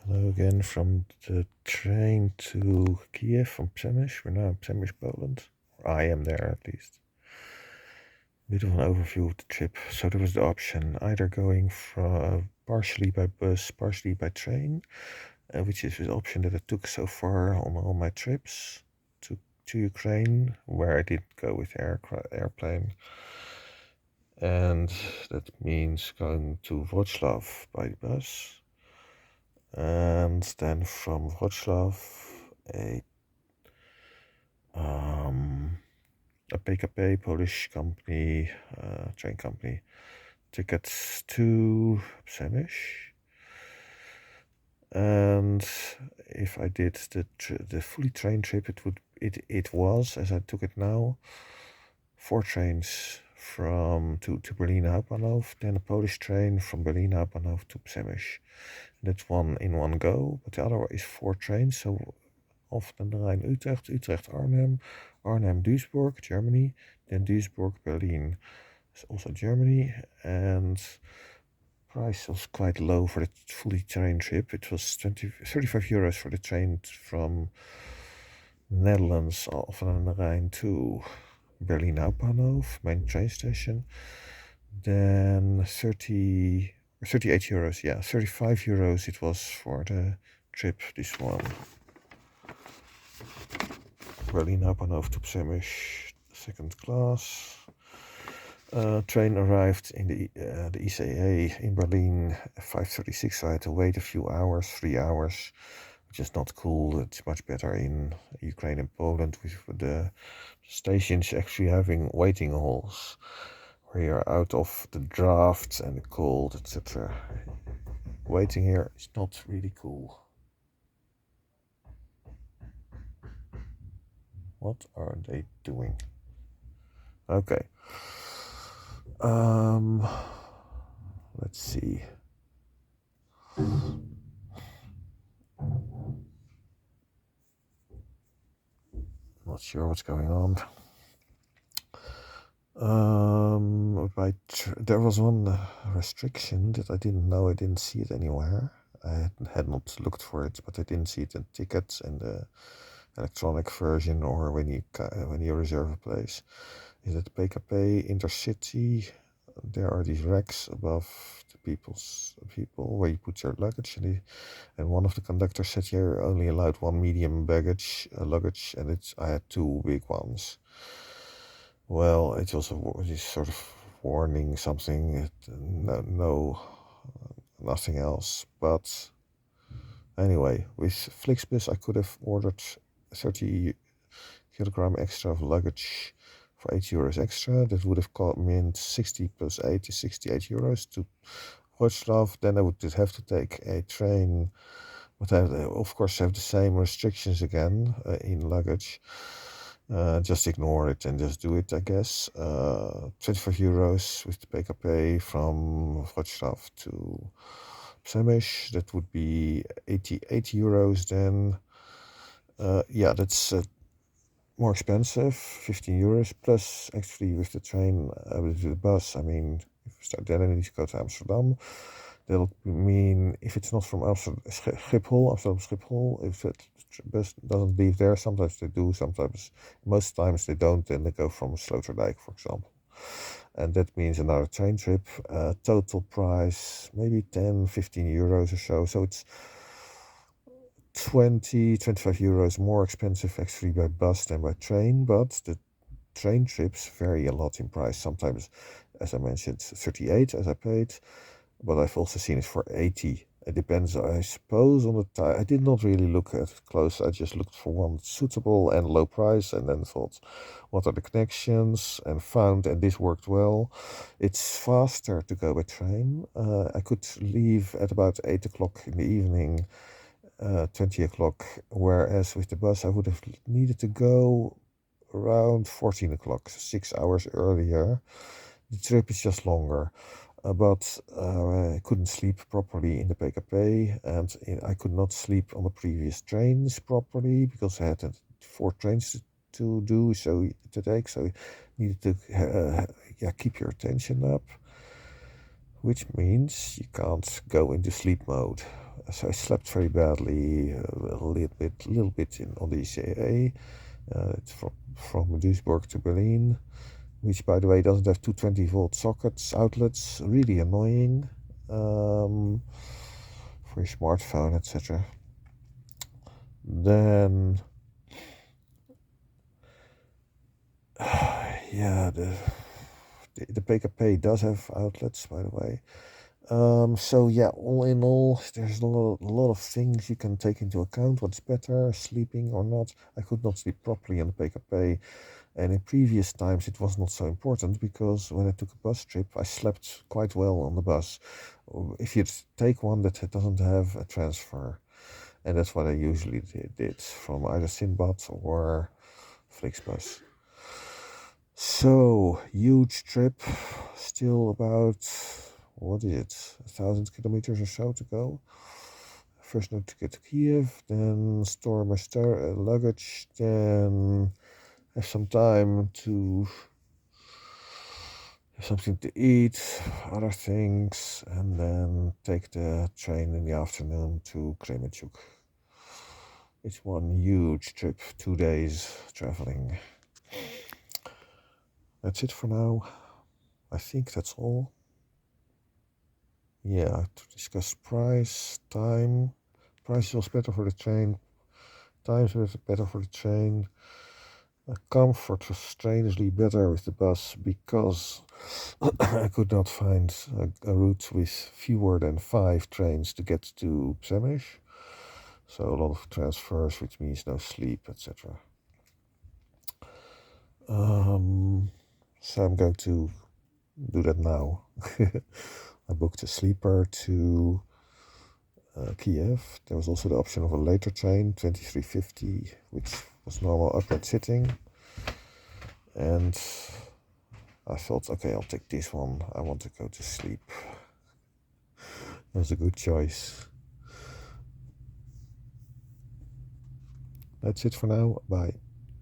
Hello again from the train to Kiev from Przemysl. We're now in Przemysl, Poland. I am there at least. Bit of an overview of the trip. So there was the option either going from partially by bus, partially by train, which is the option that I took so far on all my trips to Ukraine, where I didn't go with airplane. And that means going to Wrocław by bus. And then from Wrocław, a PKP Polish company, train company, tickets to Przemysl. And if I did the fully train trip, it was, as I took it now, 4 trains to Berlin Hauptbahnhof, then a Polish train from Berlin Hauptbahnhof to Przemysl. That's one in one go, but the other is 4 trains. So Alphen, Rijn, Utrecht, Utrecht, Arnhem, Arnhem, Duisburg, Germany, then Duisburg, Berlin, it's also Germany, and price was quite low for the fully train trip. It was 35 euros for the train from Netherlands, Alphen aan de Rijn to Berlin Hauptbahnhof, main train station. Then 38 euros, yeah, 35 euros it was for the trip, this one. Berlin Hauptbahnhof to Przemysl, second class. Train arrived in the ICE in Berlin at 5:36. So I had to wait a few hours, 3 hours, which is not cool. It's much better in Ukraine and Poland with the stations actually having waiting halls where you're out of the drafts and the cold, etc. Waiting here is not really cool. What are they doing? Okay. Let's see. Not sure what's going on. There was one restriction that I didn't know. I didn't see it anywhere. I had not looked for it, but I didn't see it in tickets and the electronic version or when you reserve a place. Is that PKP Intercity? There are these racks above the people where you put your luggage, and one of the conductors said you're only allowed one medium luggage, and I had 2 big ones. Well, it was this sort of warning, something, nothing else. But anyway, with Flixbus, I could have ordered 30 kilogram extra of luggage for 8 euros extra. That would have meant 60 plus 8 is 68 euros to Wrocław. Then I would have to take a train, but I of course have the same restrictions again in luggage. Just ignore it and just do it, I guess. 25 euros with the PKP from Wrocław to Przemysl. That would be 88 euros then. Yeah, that's more expensive, 15 euros, plus actually with the train, with the bus, I mean, if you start then I need to go to Amsterdam. That'll mean, if it's not from Schiphol, if the bus doesn't leave there, sometimes they do, most times they don't, then they go from Sloterdijk, for example. And that means another train trip, total price, maybe 10, 15 euros or so. So it's 20, 25 euros more expensive actually by bus than by train, but the train trips vary a lot in price. Sometimes, as I mentioned, 38 as I paid, but I've also seen it for 80. It depends, I suppose, on the time. I did not really look at it close. I just looked for one suitable and low price and then thought, what are the connections? And found, and this worked well. It's faster to go by train. I could leave at about 8 o'clock in the evening, 20 o'clock, whereas with the bus I would have needed to go around 14 o'clock, 6 hours earlier. The trip is just longer. But I couldn't sleep properly in the PKP, and I could not sleep on the previous trains properly because I had 4 trains to do, so to take. So you needed to keep your attention up, which means you can't go into sleep mode. So I slept very badly, a little bit on the ECA. It's from Duisburg to Berlin, which, by the way, doesn't have 220-volt sockets, outlets. Really annoying for your smartphone, etc. Then, yeah, the PKP does have outlets, by the way. So yeah, all in all, there's a lot of things you can take into account. What's better, sleeping or not? I could not sleep properly on the PKP, and in previous times it was not so important because when I took a bus trip, I slept quite well on the bus. If you take one that doesn't have a transfer, and that's what I usually did from either Sinbad or Flixbus. So, huge trip, still about, what is it, 1,000 kilometers or so to go. First need to get to Kiev, then store my luggage, then have some time to have something to eat, other things, and then take the train in the afternoon to Kremenchuk. It's one huge trip, 2 days traveling. That's it for now. I think that's all. Yeah, to discuss price, time. Price was better for the train. Times was better for the train. Comfort was strangely better with the bus because I could not find a route with fewer than 5 trains to get to Przemysl. So a lot of transfers, which means no sleep, etc. So I'm going to do that now. I booked a sleeper to Kiev. There was also the option of a later train, 2350, which was normal upright sitting. And I thought, okay, I'll take this one. I want to go to sleep. It was a good choice. That's it for now. Bye.